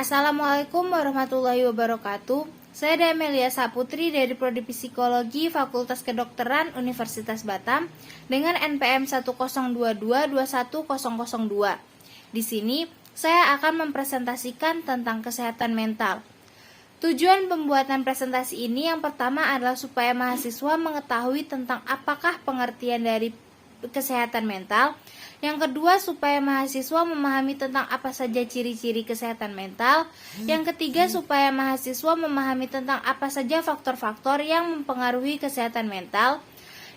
Assalamualaikum warahmatullahi wabarakatuh. Saya Damelia Saputri dari Prodi Psikologi Fakultas Kedokteran Universitas Batam dengan NPM 102221002. Di sini saya akan mempresentasikan tentang kesehatan mental. Tujuan pembuatan presentasi ini yang pertama adalah supaya mahasiswa mengetahui tentang apakah pengertian dari kesehatan mental. Yang kedua, supaya mahasiswa memahami tentang apa saja ciri-ciri kesehatan mental. Yang ketiga, supaya mahasiswa memahami tentang apa saja faktor-faktor yang mempengaruhi kesehatan mental.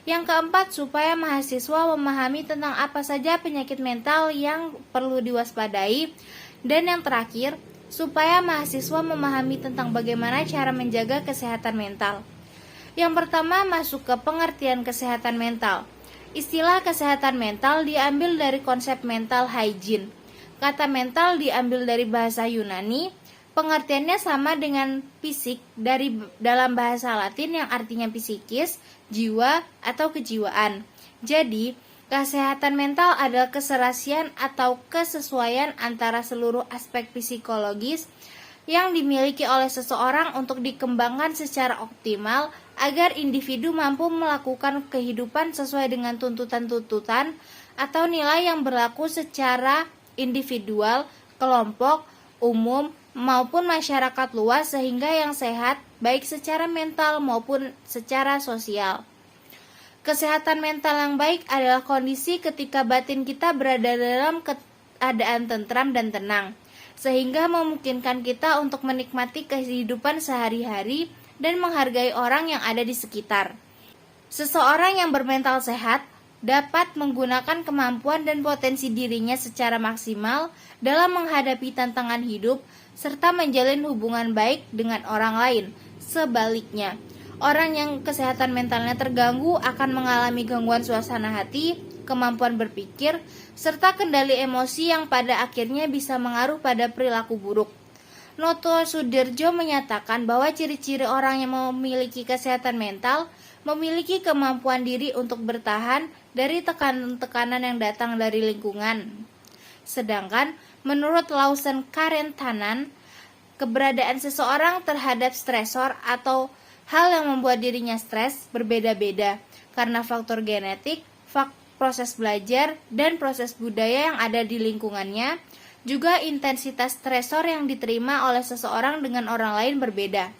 Yang keempat, supaya mahasiswa memahami tentang apa saja penyakit mental yang perlu diwaspadai. Dan yang terakhir, supaya mahasiswa memahami tentang bagaimana cara menjaga kesehatan mental. Yang pertama, masuk ke pengertian kesehatan mental. Istilah kesehatan mental diambil dari konsep mental hygiene. Kata mental diambil dari bahasa Yunani. Pengertiannya sama dengan fisik dalam bahasa Latin yang artinya psikis, jiwa, atau kejiwaan. Jadi, kesehatan mental adalah keserasian atau kesesuaian antara seluruh aspek psikologis yang dimiliki oleh seseorang untuk dikembangkan secara optimal agar individu mampu melakukan kehidupan sesuai dengan tuntutan-tuntutan atau nilai yang berlaku secara individual, kelompok, umum, maupun masyarakat luas sehingga yang sehat baik secara mental maupun secara sosial. Kesehatan mental yang baik adalah kondisi ketika batin kita berada dalam keadaan tentram dan tenang, sehingga memungkinkan kita untuk menikmati kehidupan sehari-hari dan menghargai orang yang ada di sekitar. Seseorang yang bermental sehat dapat menggunakan kemampuan dan potensi dirinya secara maksimal dalam menghadapi tantangan hidup serta menjalin hubungan baik dengan orang lain. Sebaliknya, orang yang kesehatan mentalnya terganggu akan mengalami gangguan suasana hati, kemampuan berpikir, serta kendali emosi yang pada akhirnya bisa mengaruh pada perilaku buruk. Noto Sudirjo menyatakan bahwa ciri-ciri orang yang memiliki kesehatan mental memiliki kemampuan diri untuk bertahan dari tekanan-tekanan yang datang dari lingkungan. Sedangkan menurut Lawson Karentanan, keberadaan seseorang terhadap stresor atau hal yang membuat dirinya stres berbeda-beda karena faktor genetik, proses belajar, dan proses budaya yang ada di lingkungannya. Juga intensitas stresor yang diterima oleh seseorang dengan orang lain berbeda.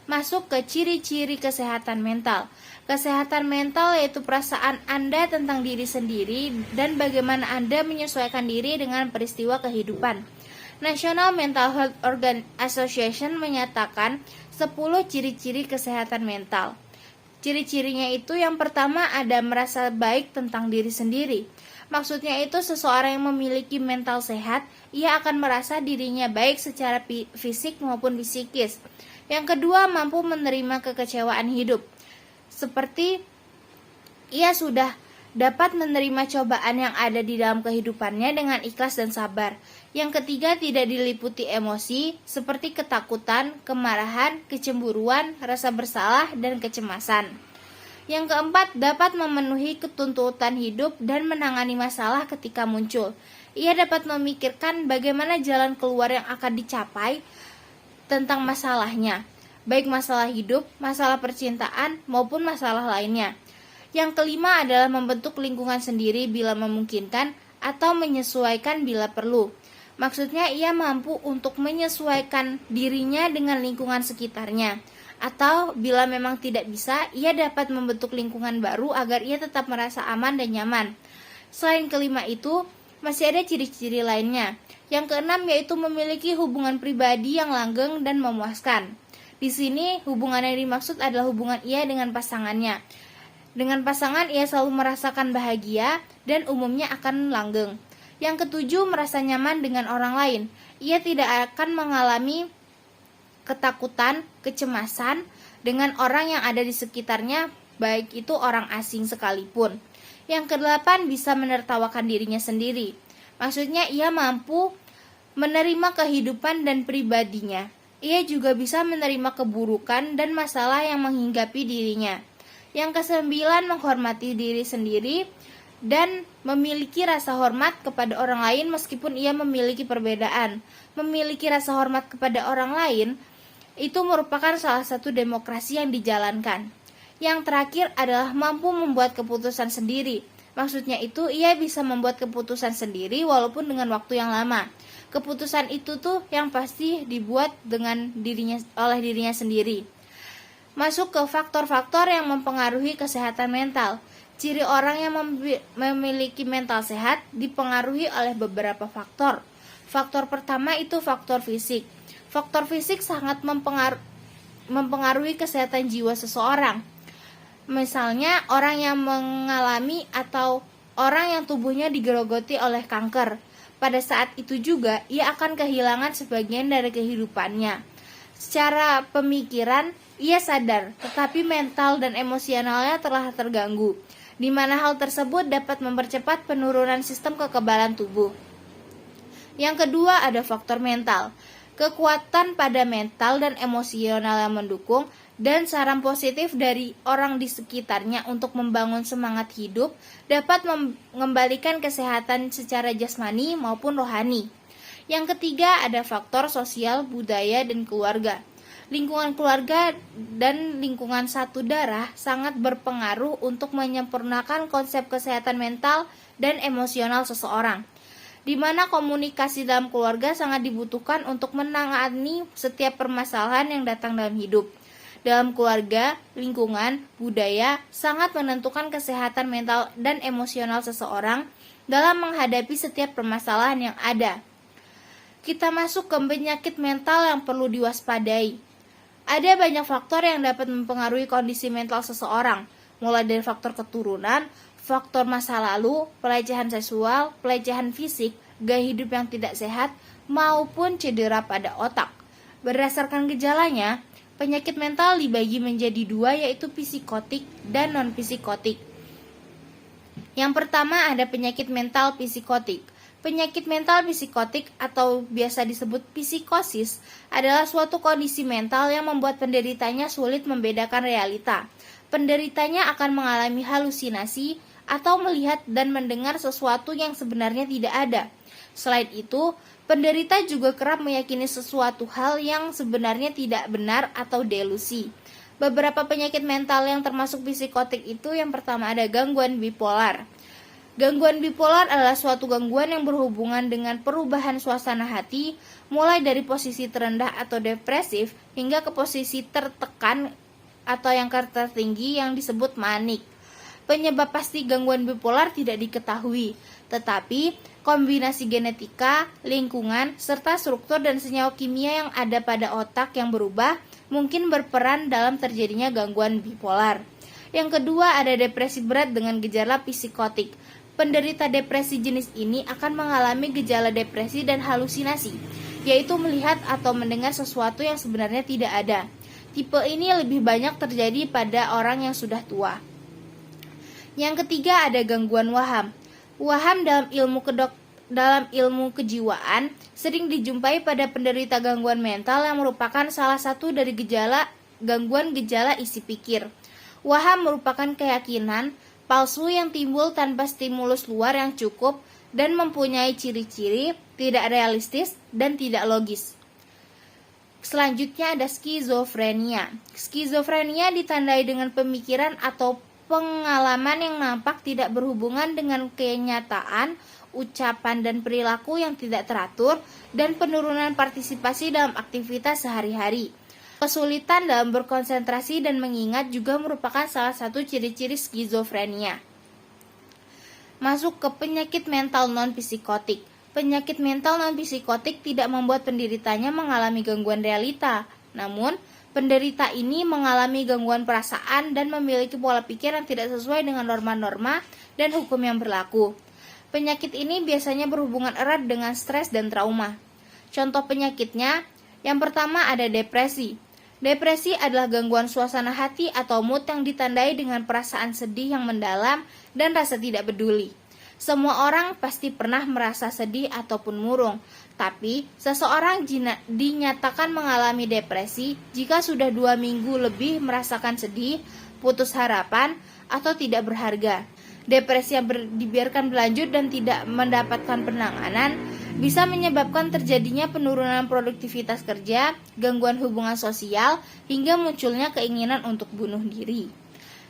Masuk ke ciri-ciri kesehatan mental. Kesehatan mental yaitu perasaan Anda tentang diri sendiri dan bagaimana Anda menyesuaikan diri dengan peristiwa kehidupan. National Mental Health Association menyatakan 10 ciri-ciri kesehatan mental. Ciri-cirinya itu yang pertama ada merasa baik tentang diri sendiri. Maksudnya itu seseorang yang memiliki mental sehat, ia akan merasa dirinya baik secara fisik maupun psikis. Yang kedua, mampu menerima kekecewaan hidup. Seperti ia sudah dapat menerima cobaan yang ada di dalam kehidupannya dengan ikhlas dan sabar. Yang ketiga, tidak diliputi emosi seperti ketakutan, kemarahan, kecemburuan, rasa bersalah, dan kecemasan. Yang keempat, dapat memenuhi ketuntutan hidup dan menangani masalah ketika muncul. Ia dapat memikirkan bagaimana jalan keluar yang akan dicapai tentang masalahnya, baik masalah hidup, masalah percintaan, maupun masalah lainnya. Yang kelima adalah membentuk lingkungan sendiri bila memungkinkan atau menyesuaikan bila perlu. Maksudnya ia mampu untuk menyesuaikan dirinya dengan lingkungan sekitarnya. Atau bila memang tidak bisa, ia dapat membentuk lingkungan baru agar ia tetap merasa aman dan nyaman. Selain kelima itu, masih ada ciri-ciri lainnya. Yang keenam yaitu memiliki hubungan pribadi yang langgeng dan memuaskan. Di sini, hubungan yang dimaksud adalah hubungan ia dengan pasangannya. Dengan pasangan, ia selalu merasakan bahagia dan umumnya akan langgeng. Yang ketujuh, merasa nyaman dengan orang lain. Ia tidak akan mengalami ketakutan, kecemasan dengan orang yang ada di sekitarnya, baik itu orang asing sekalipun. Yang kedelapan, bisa menertawakan dirinya sendiri. Maksudnya ia mampu menerima kehidupan dan pribadinya. Ia juga bisa menerima keburukan dan masalah yang menghinggapi dirinya. Yang kesembilan, menghormati diri sendiri. dan memiliki rasa hormat kepada orang lain meskipun ia memiliki perbedaan. Memiliki rasa hormat kepada orang lain itu merupakan salah satu demokrasi yang dijalankan. Yang terakhir adalah mampu membuat keputusan sendiri. Maksudnya itu ia bisa membuat keputusan sendiri walaupun dengan waktu yang lama. Keputusan itu tuh yang pasti dibuat oleh dirinya sendiri. Masuk ke faktor-faktor yang mempengaruhi kesehatan mental. Ciri orang yang memiliki mental sehat dipengaruhi oleh beberapa faktor. Faktor pertama itu faktor fisik. Faktor fisik sangat mempengaruhi kesehatan jiwa seseorang. Misalnya orang yang mengalami atau orang yang tubuhnya digerogoti oleh kanker. Pada saat itu juga ia akan kehilangan sebagian dari kehidupannya. Secara pemikiran ia sadar, tetapi mental dan emosionalnya telah terganggu, di mana hal tersebut dapat mempercepat penurunan sistem kekebalan tubuh. Yang kedua ada faktor mental. Kekuatan pada mental dan emosional yang mendukung dan saran positif dari orang di sekitarnya untuk membangun semangat hidup dapat mengembalikan kesehatan secara jasmani maupun rohani. Yang ketiga ada faktor sosial, budaya, dan keluarga. Lingkungan keluarga dan lingkungan satu darah sangat berpengaruh untuk menyempurnakan konsep kesehatan mental dan emosional seseorang, di mana komunikasi dalam keluarga sangat dibutuhkan untuk menangani setiap permasalahan yang datang dalam hidup. Dalam keluarga, lingkungan, budaya sangat menentukan kesehatan mental dan emosional seseorang dalam menghadapi setiap permasalahan yang ada. Kita masuk ke penyakit mental yang perlu diwaspadai. Ada banyak faktor yang dapat mempengaruhi kondisi mental seseorang, mulai dari faktor keturunan, faktor masa lalu, pelecehan seksual, pelecehan fisik, gaya hidup yang tidak sehat, maupun cedera pada otak. Berdasarkan gejalanya, penyakit mental dibagi menjadi dua, yaitu psikotik dan non-psikotik. Yang pertama ada penyakit mental psikotik. Penyakit mental psikotik atau biasa disebut psikosis adalah suatu kondisi mental yang membuat penderitanya sulit membedakan realita. Penderitanya akan mengalami halusinasi atau melihat dan mendengar sesuatu yang sebenarnya tidak ada. Selain itu, penderita juga kerap meyakini sesuatu hal yang sebenarnya tidak benar atau delusi. Beberapa penyakit mental yang termasuk psikotik itu yang pertama ada gangguan bipolar. Gangguan bipolar adalah suatu gangguan yang berhubungan dengan perubahan suasana hati, mulai dari posisi terendah atau depresif hingga ke posisi tertekan atau yang tertinggi yang disebut manik. Penyebab pasti gangguan bipolar tidak diketahui, tetapi kombinasi genetika, lingkungan, serta struktur dan senyawa kimia yang ada pada otak yang berubah mungkin berperan dalam terjadinya gangguan bipolar. Yang kedua ada depresi berat dengan gejala psikotik. Penderita depresi jenis ini akan mengalami gejala depresi dan halusinasi, yaitu melihat atau mendengar sesuatu yang sebenarnya tidak ada. Tipe ini lebih banyak terjadi pada orang yang sudah tua. Yang ketiga ada gangguan waham. Waham dalam ilmu kejiwaan sering dijumpai pada penderita gangguan mental yang merupakan salah satu dari gangguan gejala isi pikir. Waham merupakan keyakinan palsu yang timbul tanpa stimulus luar yang cukup dan mempunyai ciri-ciri tidak realistis dan tidak logis. Selanjutnya ada skizofrenia. Skizofrenia ditandai dengan pemikiran atau pengalaman yang nampak tidak berhubungan dengan kenyataan, ucapan dan perilaku yang tidak teratur, dan penurunan partisipasi dalam aktivitas sehari-hari. Kesulitan dalam berkonsentrasi dan mengingat juga merupakan salah satu ciri-ciri skizofrenia. Masuk ke penyakit mental non-psikotik. Penyakit mental non-psikotik tidak membuat penderitanya mengalami gangguan realita. Namun, penderita ini mengalami gangguan perasaan dan memiliki pola pikir yang tidak sesuai dengan norma-norma dan hukum yang berlaku. Penyakit ini biasanya berhubungan erat dengan stres dan trauma. Contoh penyakitnya, yang pertama ada depresi. Depresi adalah gangguan suasana hati atau mood yang ditandai dengan perasaan sedih yang mendalam dan rasa tidak peduli. Semua orang pasti pernah merasa sedih ataupun murung, tapi seseorang dinyatakan mengalami depresi jika sudah 2 minggu lebih merasakan sedih, putus harapan, atau tidak berharga. Depresi yang dibiarkan berlanjut dan tidak mendapatkan penanganan bisa menyebabkan terjadinya penurunan produktivitas kerja, gangguan hubungan sosial, hingga munculnya keinginan untuk bunuh diri.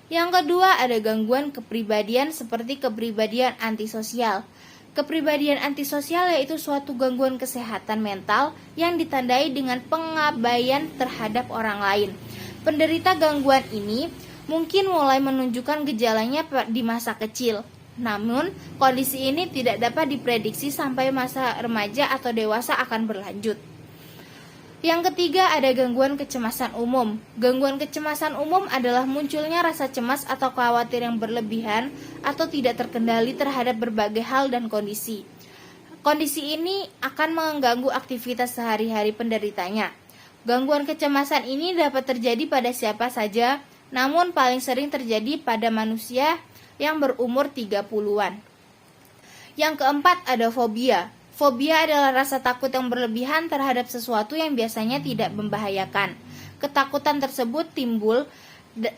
Yang kedua, ada gangguan kepribadian seperti kepribadian antisosial. Kepribadian antisosial yaitu suatu gangguan kesehatan mental yang ditandai dengan pengabaian terhadap orang lain. Penderita gangguan ini mungkin mulai menunjukkan gejalanya di masa kecil. Namun, kondisi ini tidak dapat diprediksi sampai masa remaja atau dewasa akan berlanjut. Yang ketiga, ada gangguan kecemasan umum. Gangguan kecemasan umum adalah munculnya rasa cemas atau khawatir yang berlebihan atau tidak terkendali terhadap berbagai hal dan kondisi. Kondisi ini akan mengganggu aktivitas sehari-hari penderitanya. Gangguan kecemasan ini dapat terjadi pada siapa saja, namun paling sering terjadi pada manusia yang berumur 30-an. Yang keempat, ada fobia. Fobia adalah rasa takut yang berlebihan terhadap sesuatu yang biasanya tidak membahayakan. Ketakutan tersebut timbul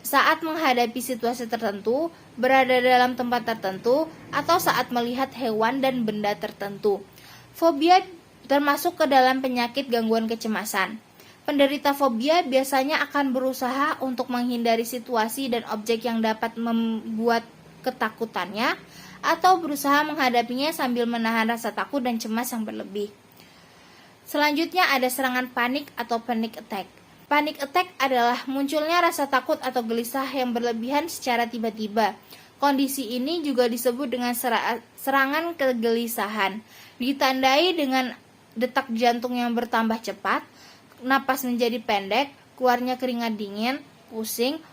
saat menghadapi situasi tertentu, berada dalam tempat tertentu, atau saat melihat hewan dan benda tertentu. Fobia termasuk ke dalam penyakit gangguan kecemasan. Penderita fobia biasanya akan berusaha untuk menghindari situasi dan objek yang dapat membuat ketakutannya, atau berusaha menghadapinya sambil menahan rasa takut dan cemas yang berlebih. Selanjutnya ada serangan panik atau panic attack. Panic attack adalah munculnya rasa takut atau gelisah yang berlebihan secara tiba-tiba. Kondisi ini juga disebut dengan serangan kegelisahan. Ditandai dengan detak jantung yang bertambah cepat, napas menjadi pendek, keluarnya keringat dingin, pusing,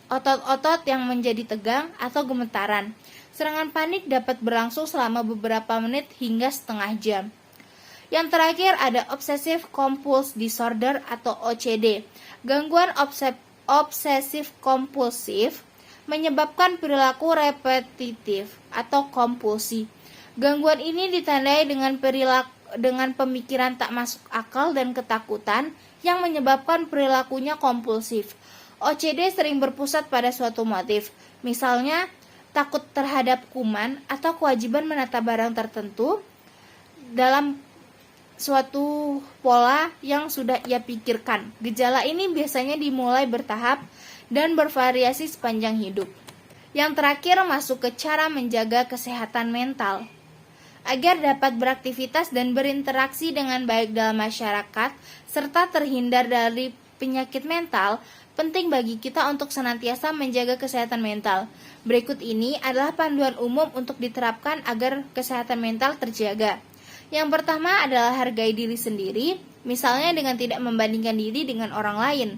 otot-otot yang menjadi tegang atau gemetaran. Serangan panik dapat berlangsung selama beberapa menit hingga setengah jam. Yang terakhir ada Obsessive Compulsive Disorder atau OCD. Gangguan obsesif kompulsif menyebabkan perilaku repetitif atau kompulsi. Gangguan ini ditandai dengan pemikiran tak masuk akal dan ketakutan yang menyebabkan perilakunya kompulsif. OCD sering berpusat pada suatu motif, misalnya takut terhadap kuman atau kewajiban menata barang tertentu dalam suatu pola yang sudah ia pikirkan. Gejala ini biasanya dimulai bertahap dan bervariasi sepanjang hidup. Yang terakhir masuk ke cara menjaga kesehatan mental. Agar dapat beraktivitas dan berinteraksi dengan baik dalam masyarakat serta terhindar dari penyakit mental, penting bagi kita untuk senantiasa menjaga kesehatan mental. Berikut ini adalah panduan umum untuk diterapkan agar kesehatan mental terjaga. Yang pertama adalah hargai diri sendiri, misalnya dengan tidak membandingkan diri dengan orang lain.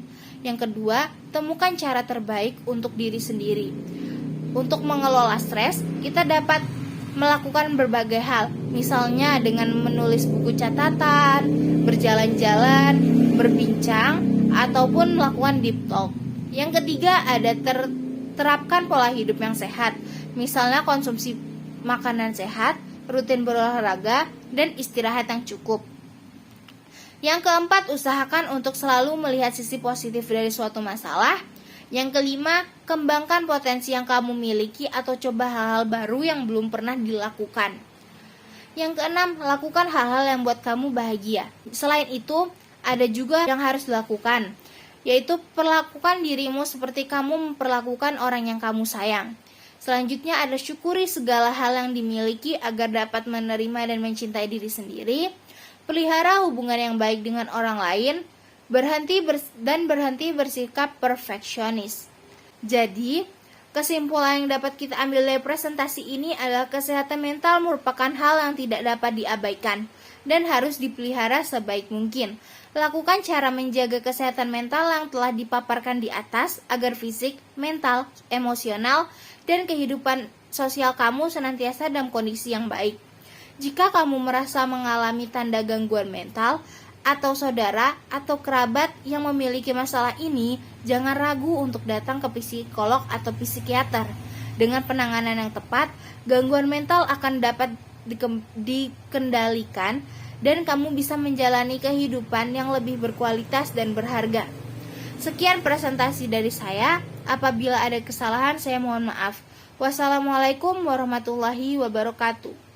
Yang kedua, temukan cara terbaik untuk diri sendiri. Untuk mengelola stres, kita dapat melakukan berbagai hal, misalnya dengan menulis buku catatan, berjalan-jalan, berbincang, ataupun melakukan deep talk. Yang ketiga ada terapkan pola hidup yang sehat, misalnya konsumsi makanan sehat, rutin berolahraga, dan istirahat yang cukup. Yang keempat, usahakan untuk selalu melihat sisi positif dari suatu masalah. Yang kelima, kembangkan potensi yang kamu miliki atau coba hal-hal baru yang belum pernah dilakukan. Yang keenam, lakukan hal-hal yang buat kamu bahagia. Selain itu, ada juga yang harus dilakukan, yaitu perlakukan dirimu seperti kamu memperlakukan orang yang kamu sayang. Selanjutnya ada syukuri segala hal yang dimiliki agar dapat menerima dan mencintai diri sendiri. Pelihara hubungan yang baik dengan orang lain. Berhenti bersikap perfeksionis. Jadi, kesimpulan yang dapat kita ambil dari presentasi ini adalah kesehatan mental merupakan hal yang tidak dapat diabaikan dan harus dipelihara sebaik mungkin. Lakukan cara menjaga kesehatan mental yang telah dipaparkan di atas agar fisik, mental, emosional, dan kehidupan sosial kamu senantiasa dalam kondisi yang baik. Jika kamu merasa mengalami tanda gangguan mental, atau saudara atau kerabat yang memiliki masalah ini, jangan ragu untuk datang ke psikolog atau psikiater. Dengan penanganan yang tepat, gangguan mental akan dapat dikendalikan dan kamu bisa menjalani kehidupan yang lebih berkualitas dan berharga. Sekian presentasi dari saya. Apabila ada kesalahan, saya mohon maaf. Wassalamualaikum warahmatullahi wabarakatuh.